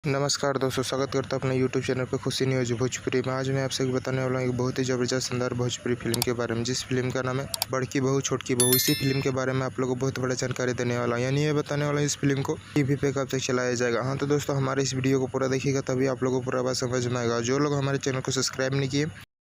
नमस्कार दोस्तों, स्वागत करता हूं अपने YouTube चैनल पे खुशी न्यूज़ भोजपुरी में। आज मैं आपसे बताने वाला हूं एक बहुत ही ज़बरदस्त शानदार भोजपुरी फिल्म के बारे में, जिस फिल्म का नाम है बड़की बहू छोटकी बहू। इसी फिल्म के बारे में आप लोगों को बहुत बड़ा जानकारी देने वाला हूं, यानी ये बताने वाला हूं इस फिल्म को टीवी पे कब तक चलाया जाएगा। हाँ तो दोस्तों, हमारे इस वीडियो को पूरा देखिएगा, तभी आप लोगों को पूरा बात समझ में आएगा। जो लोग हमारे चैनल को सब्सक्राइब नहीं किए,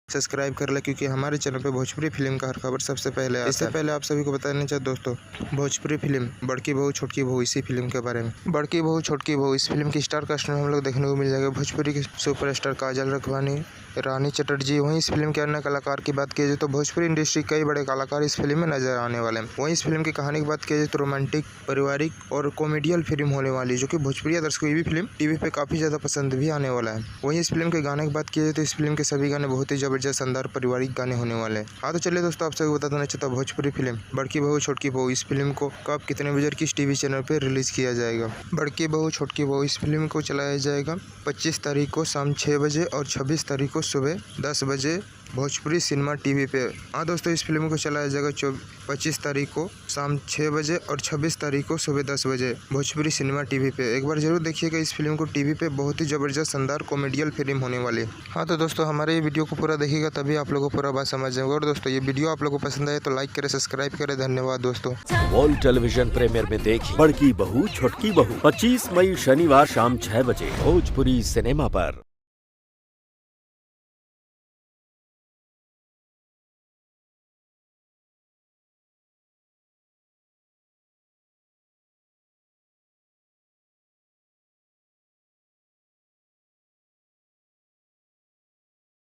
सब्सक्राइब कर ले, क्योंकि हमारे चैनल पे भोजपुरी फिल्म का हर खबर सबसे पहले आता है। इससे पहले आप सभी को बताना चाहिए दोस्तों, भोजपुरी फिल्म बड़की बहू छोटकी बहू, इसी फिल्म के बारे में। बड़की बहू छोटकी बहू इस फिल्म की स्टार कास्ट में हम लोग देखने को मिल जाएगा भोजपुरी की सुपरस्टार काजल रखवानी, रानी चटर्जी। वहीं इस फिल्म के अन्य कलाकार की बात की जाए तो भोजपुरी इंडस्ट्री कई बड़े कलाकार इस फिल्म में नजर आने वाले हैं। वहीं इस फिल्म की कहानी की बात की जाए तो रोमांटिक, पारिवारिक और कॉमेडियल फिल्म होने वाली है, जो कि भोजपुरी दर्शकों को ये फिल्म टीवी पे काफी ज्यादा पसंद भी आने वाला है। वहीं इस फिल्म के गाने की बात की जाए तो इस फिल्म के सभी गाने बहुत ही जबरदस्त शानदार पारिवारिक गाने होने वाले हैं। हाँ तो चलिए दोस्तों, आप सभी बता देना चाहता हूँ भोजपुरी फिल्म बड़की बहू छोटकी बहू, इस फिल्म को कब कितने बजे किस टीवी चैनल पे रिलीज किया जाएगा। बड़की बहू छोटकी बहू इस फिल्म को चलाया जाएगा 25 तारीख को शाम 6 बजे और 26 तारीख को सुबह 10 बजे भोजपुरी सिनेमा टीवी पे। हाँ दोस्तों, इस फिल्म को चलाया जाएगा 25 तारीख को शाम 6 बजे और 26 तारीख को सुबह 10 बजे भोजपुरी सिनेमा टीवी पे। एक बार जरूर देखिएगा इस फिल्म को टीवी पे, बहुत ही जबरदस्त शानदार कॉमेडियल फिल्म होने वाली है। हाँ तो दोस्तों, हमारे ये वीडियो को पूरा देखिएगा, तभी आप लोगों को पूरा बात समझ जाएगा। और दोस्तों, ये वीडियो आप लोगों को पसंद आए तो लाइक करें, सब्सक्राइब करें। धन्यवाद दोस्तों। वर्ल्ड टेलीविजन प्रीमियर में देखिए बड़की बहू छोटकी बहू 25 मई शनिवार शाम 6 बजे भोजपुरी सिनेमा पर।